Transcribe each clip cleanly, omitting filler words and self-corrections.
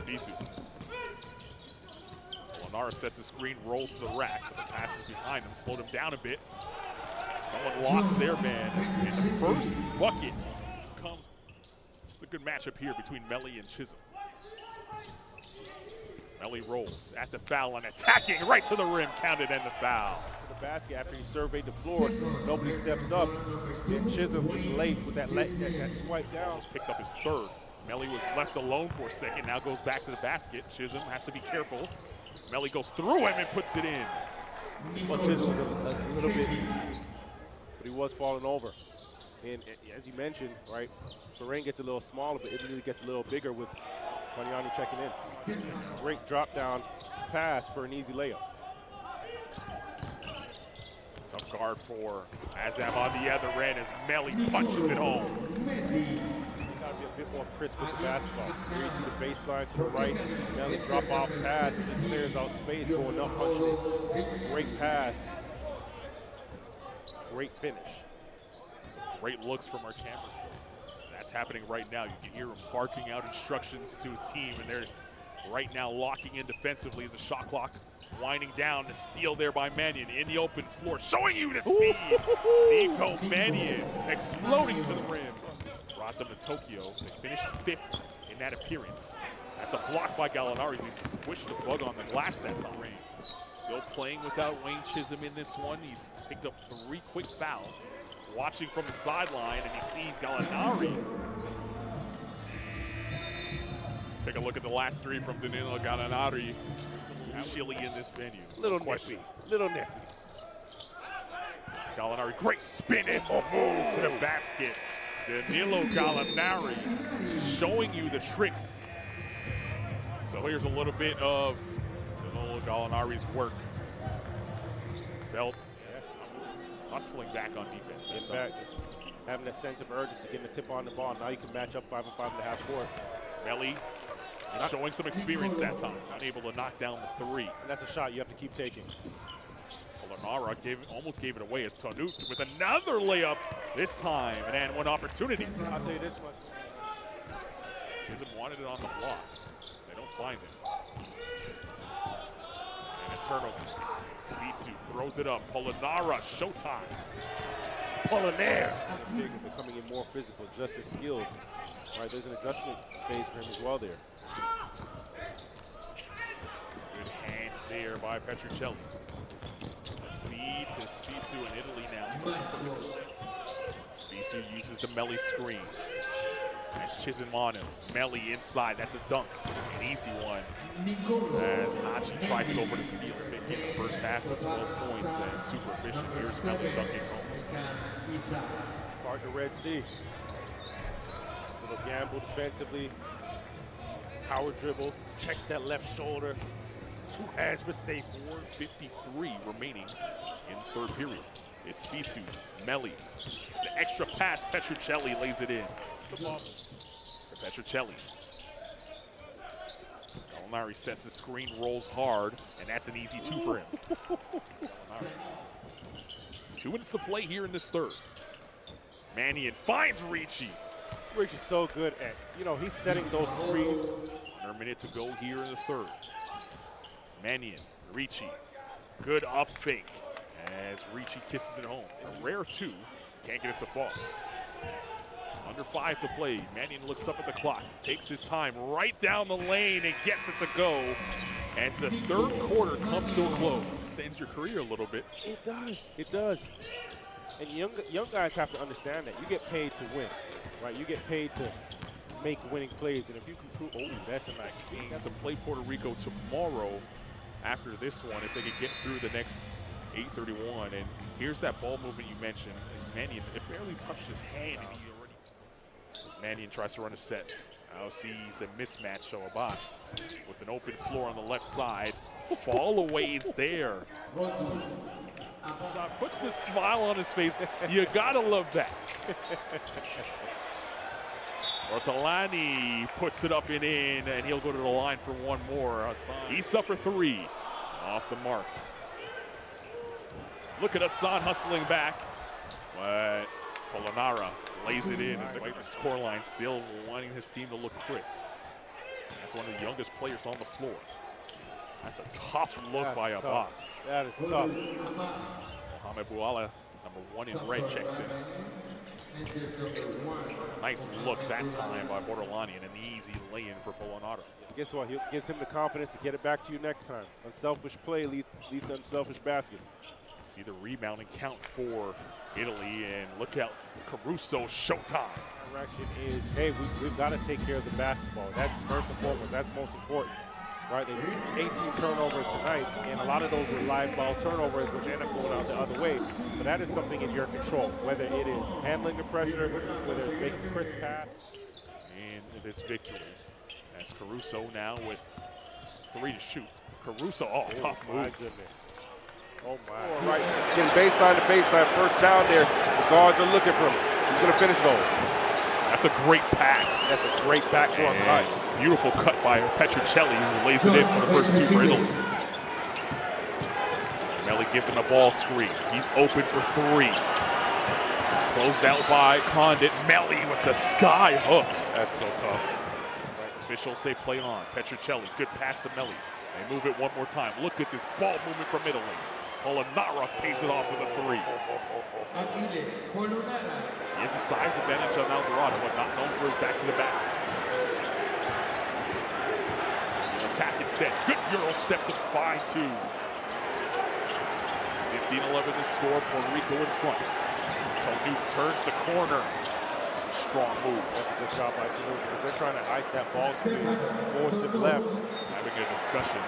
Spisu. Polonara sets the screen, rolls to the rack, but the pass is behind him, slowed him down a bit. Someone lost their man. And the first bucket comes. It's a good matchup here between Melli and Chisholm. Melli rolls at the foul and attacking right to the rim, counted and the foul. To the basket after he surveyed the floor, nobody steps up. And Chisholm just late with that swipe down. Just picked up his third. Melli was left alone for a second, now goes back to the basket. Chisholm has to be careful. Melli goes through him and puts it in. Well, Chisholm was a little bit, but he was falling over. And as you mentioned, right, Bahrain gets a little smaller, but Italy gets a little bigger with Maniani checking in. Great drop down pass for an easy layup. Tough guard for Azam on the other end as Melli punches it home. Got to be a bit more crisp with the basketball. Here you see the baseline to the right. Melli drop off pass and just clears out space going up punching it. Great pass. Great finish. Some great looks from our cameras. That's happening right now. You can hear him barking out instructions to his team, and they're right now locking in defensively as a shot clock winding down. The steal there by Mannion in the open floor, showing you the speed. Nico Mannion exploding to the rim. Brought them to Tokyo. They finished 5th in that appearance. That's a block by Gallinari. He squished the bug on the glass that time. Still playing without Wayne Chisholm in this one. He's picked up 3 quick fouls. Watching from the sideline, and he sees Gallinari. Take a look at the last 3 from Danilo Gallinari. Chilly in this venue. Little nippy. Little nippy. Gallinari, great spin and move to the basket. Danilo Gallinari showing you the tricks. So here's a little bit of Danilo Gallinari's work. Felt hustling back on defense. In fact, just having that sense of urgency, getting the tip on the ball. Now you can match up 5 on 5.5 court. Melli is showing some experience that time. Unable to knock down the 3. And that's a shot you have to keep taking. Polonara almost gave it away as Tanut with another layup this time, and then one opportunity. I'll tell you this much. Chisholm wanted it on the block. They don't find it. And a turnover. Spisu throws it up. Polonara, showtime. Polonara. They're becoming more physical, just as skilled. All right, there's an adjustment phase for him as well there. Good hands there by Petruccelli. Feed to Spisu in Italy now. Spisu uses the Melli screen. Nice Chisholm on him. Melli inside, that's a dunk. An easy one. As Hachi tried to go for the steal. In the first half with 12 points and super efficient. Here's Melli dunking home. Part the Red Sea. Little gamble defensively. Power dribble. Checks that left shoulder. 2 hands for safe. 4:53 remaining in the 3rd period. It's Spisu, Melli. The extra pass, Petruccelli lays it in. The ball to Petruccelli. Gallinari sets the screen, rolls hard, and that's an easy 2 for him. 2 minutes to play here in this 3rd. Mannion finds Ricci. Ricci's so good at, he's setting those screens. Under a minute to go here in the 3rd. Mannion, Ricci, good up fake as Ricci kisses it home. A rare 2, can't get it to fall. Under 5 to play. Mannion looks up at the clock, takes his time right down the lane and gets it to go. As the 3rd quarter comes to a close. Extends your career a little bit. It does. It does. And young guys have to understand that. You get paid to win, right? You get paid to make winning plays. And if you can prove, that's a magazine. Have to play Puerto Rico tomorrow after this one if they can get through the next 8:31. And here's that ball movement you mentioned. As Mannion, it barely touched his hand and he already. As Mannion tries to run a set. Now sees a mismatch, so Abbas with an open floor on the left side. Fall away is there. Puts a smile on his face. You gotta love that. Ortolani puts it up and in, and he'll go to the line for one more. He suffered 3 off the mark. Look at Hassan hustling back, but Polonara lays it in. Despite the scoreline, still wanting his team to look crisp. That's one of the youngest players on the floor. That's a tough look by Abbas. That is tough. Mohamed Bouala, number 1 in red, checks in. Nice look that time by Bordelani, and an easy lay-in for Polonara. Guess what? He gives him the confidence to get it back to you next time. Unselfish play leads to unselfish baskets. See the rebound and count for Italy, and look out, Caruso, showtime. Direction is, hey, we've got to take care of the basketball. That's first and foremost. That's most important. Right, they 18 turnovers tonight, and a lot of those were live ball turnovers, which end up going out the other way. But that is something in your control, whether it is handling the pressure, whether it's making a crisp pass. And this victory, as Caruso now with 3 to shoot. Caruso, tough move. My goodness. Oh my. All right, getting baseline to baseline, first down there. The guards are looking for him. He's going to finish those. That's a great pass. That's a great backdoor cut. Beautiful cut by Petruccelli, who lays it in for the first 2 for Italy. Melli gives him a ball screen. He's open for 3. Closed out by Condit. Melli with the sky hook. That's so tough. Officials say play on. Petruccelli, good pass to Melli. They move it one more time. Look at this ball movement from Italy. Polonara pays it off with a 3. He has a size advantage on Alvarado, but not known for his back to the basket. He'll attack instead. Good Euro step to 5-2. 15-11 the score. Puerto Rico in front. Tonu turns the corner. It's a strong move. That's a good job by Tonu because they're trying to ice that ball screen, force him left. Having a discussion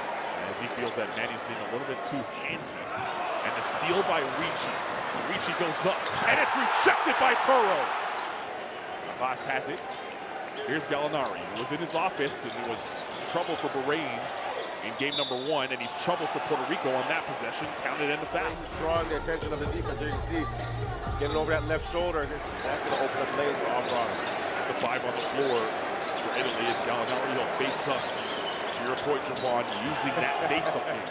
as he feels that Manny's being a little bit too handsy. And the steal by Ricci. Ricci goes up, and it's rejected by Toro. Abbas has it. Here's Gallinari. He was in his office, and it was trouble for Bahrain in game number 1, and he's trouble for Puerto Rico on that possession. Counted into foul. He's drawing the attention of the defense. Here you can see, getting over that left shoulder. That's going to open up lanes for Alvarado. That's a 5 on the floor for Italy. It's Gallinari. He'll face up. To your point, Javon, using that face-up game.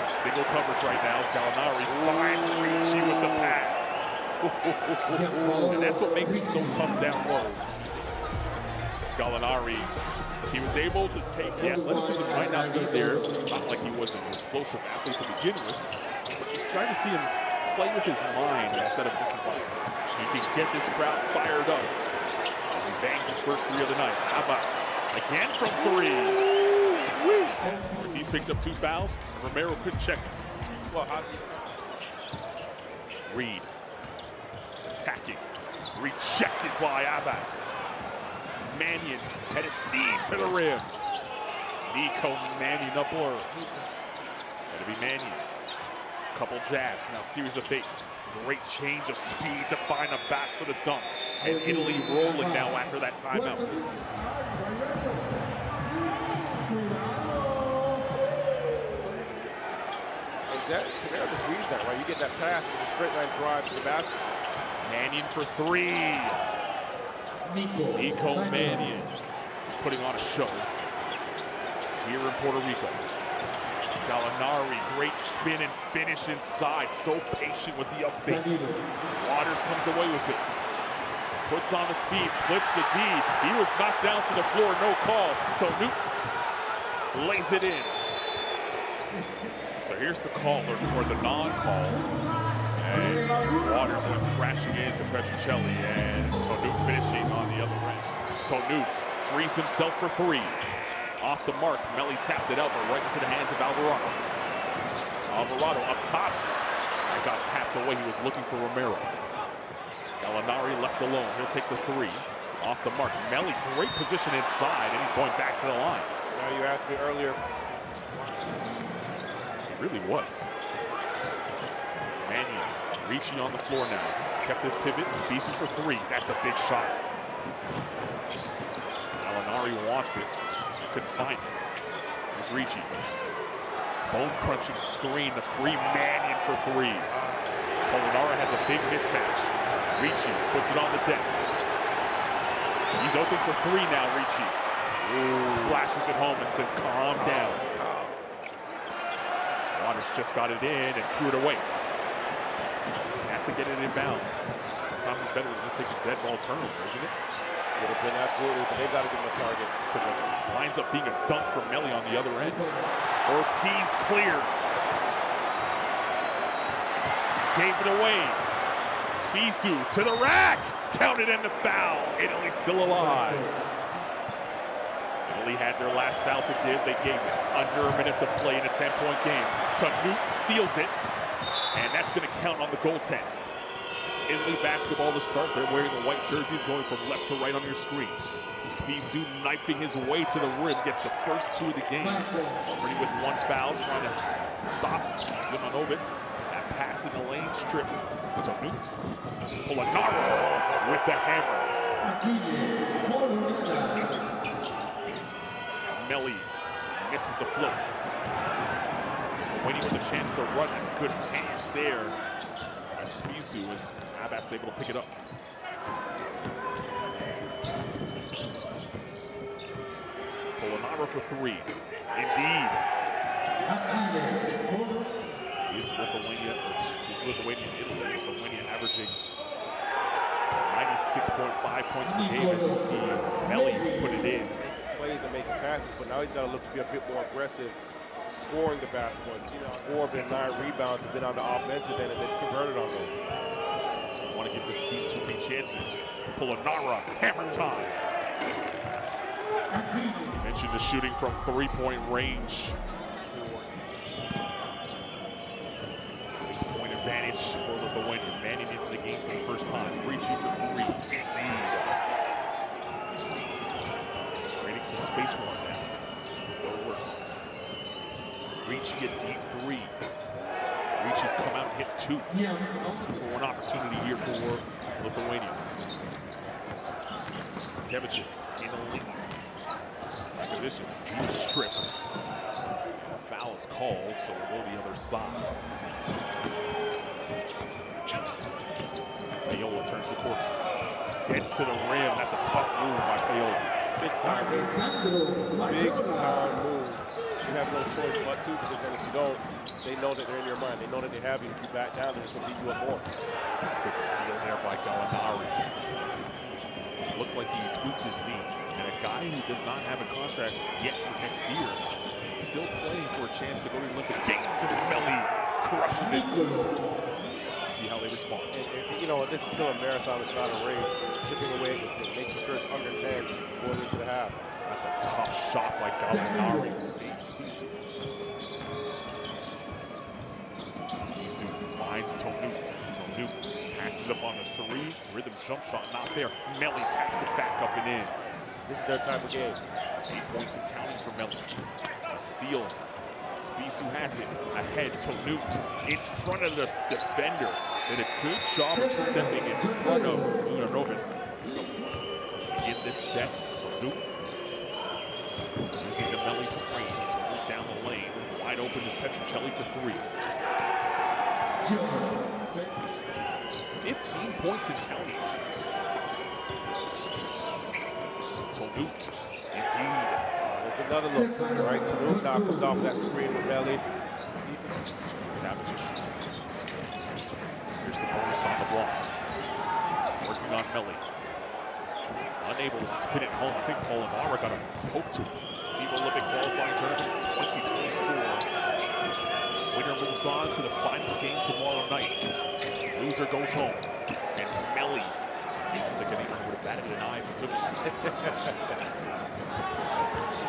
Single coverage right now as Gallinari finds Ricci with the pass. And that's what makes him so tough down low. Gallinari, he was able to take the athleticism might not be there. Not like he was an explosive athlete to begin with, but you're starting to see him play with his mind instead of just his body. He can get this crowd fired up as he bangs his first 3 of the night. Abbas again from 3. He's picked up 2 fouls. Romero couldn't check him. Well, Reed attacking. Rejected by Abbas. Mannion had a Steve to the rim. Nico Mannion up blur. That'll be Mannion. Couple jabs, now series of fakes. Great change of speed to find Abbas for the dunk. And Italy rolling now after that timeout. Camaro just reads that, right? You get that pass with a straight line drive to the basket. Mannion for 3. Nico Mannion putting on a show here in Puerto Rico. Gallinari, great spin and finish inside. So patient with the up fake. Waters comes away with it. Puts on the speed, splits the D. He was knocked down to the floor, no call. So Newton lays it in. So here's the call, or the non-call, as Waters went crashing into Petruccelli, and Tonut finishing on the other end. Tonut frees himself for 3. Off the mark, Melli tapped it out, but right into the hands of Alvarado. Alvarado up top. It got tapped away. He was looking for Romero. Gallinari left alone. He'll take the 3. Off the mark. Melli, great position inside, and he's going back to the line. Now you asked me earlier. Really was. Mannion reaching on the floor now. Kept his pivot, speeding for 3. That's a big shot. Gallinari wants it. Couldn't find it. There's Ricci. Bone crunching screen to free Mannion for 3. Polonara has a big mismatch. Ricci puts it on the deck. He's open for 3 now, Ricci. Splashes it home and says, calm down. Waters just got it in and threw it away. Had to get it in bounds. Sometimes it's better to just take a dead ball turnover, isn't it? Would have been absolutely, but they've got to give him a target. Because it winds up being a dunk from Melli on the other end. Ortiz clears. Gave it away. Spissu to the rack. Counted in the foul. Italy still alive. Italy had their last foul to give. They gave it under a minute to play in a 10-point game. Tanut steals it. And that's going to count on the goaltend. It's Italy basketball to start. They're wearing the white jerseys, going from left to right on your screen. Spissu knifing his way to the rim, gets the first 2 of the game. Already with 1 foul, trying to stop Ivanovic. That pass in the lane, strip to Newt. Polonara with the hammer. Melli misses the float. Waiting for the chance to run. That's good hands there by Spissu, and Abbas able to pick it up. Polonara for 3. Indeed. He's Lithuanian Italy. Lithuania averaging 96.5 points per game, as you see Melli put it in. Plays and making passes, but now he's got to look to be a bit more aggressive scoring the basketball. He's seen 4 of 9 rebounds have been on the offensive end, and they've converted on those. I want to give this team 2 big chances. Polonara, hammer time. You mentioned the shooting from 3-point range. 6-point advantage for Lithuania. Manning into the game for the first time. Reaching for 3. Indeed. Creating some space for him now. Go to work. Reaching a deep 3. Reach has come out and hit 2. 2 for 1 opportunity here for Lithuania. Kevicius in the lead. Vicious, he was stripped. A foul is called, so we'll go the other side. Payola turns the court. Gets to the rim. That's a tough move by Payola. Big time move. Big time move. You have no choice but to, because then if you don't, they know that they're in your mind. They know that they have you. If you back down, they're just going to beat you up more. Good steal there by Gallinari. Looked like he tweaked his knee. And a guy who does not have a contract yet for next year, still playing for a chance to go to the Olympic Games as Melli crushes it. See how they respond. And, you know, this is still a marathon. It's not a race. Chipping away at this thing. Make sure it's under 10 going into the half. That's a tough shot by Gallinari. Spissu. Spissu finds Tanut. Tanut passes up on the 3. Rhythm jump shot not there. Melli taps it back up and in. This is their type of game. 8 points and counting for Melli. A steal. Spissu has it. Ahead, Tanut in front of the defender. Did a good job of stepping in front of Ivanovic. In this set, Tanut using the Melli screen to move down the lane. Wide open is Petrocelli for 3. 15 points and counting. Tanut, indeed. There's another look, right? Tanut now comes off that screen with Melli. Cabbages. Here's some bonus on the block. Working on Melli. Unable to spin it home. I think Polonara got a poke to him. FIBA Olympic qualifying tournament 2024. Winner moves on to the final game tomorrow night. Loser goes home. And Melli, I don't think anyone would have batted an eye if he took it.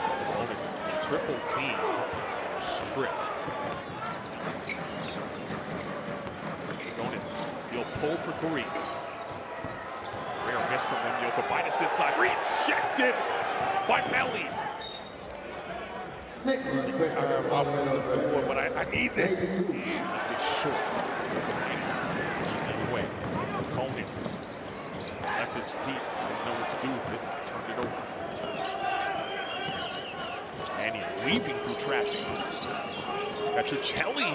It's a bonus. Triple team. Stripped. Bonus. He'll pull for 3. Rare miss from him. Jokubaitis inside. Rejected by Melli. Offensive before, but I need this. Left it short. Jokubaitis pushing it away. Bonus. Left his feet. Didn't know what to do with it. Turned it over. And he's weaving through traffic. Petrocelli.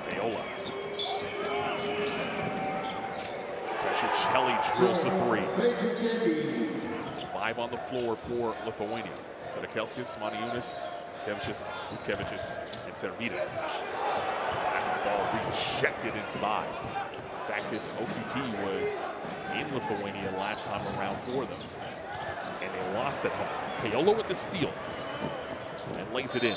Payola. Petrocelli drills the 3. 5 on the floor for Lithuania. Sedekelskis, Maniunas, Kevicius, and Servitas. ball rejected inside. In fact, this OQT was in Lithuania last time around for them, and they lost at home. Paolo with the steal and lays it in.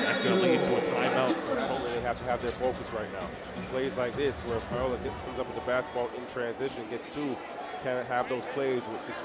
That's going to lead to a timeout. They have to have their focus right now. Plays like this, where Paolo comes up with the basketball in transition, gets two, can't have those plays with 6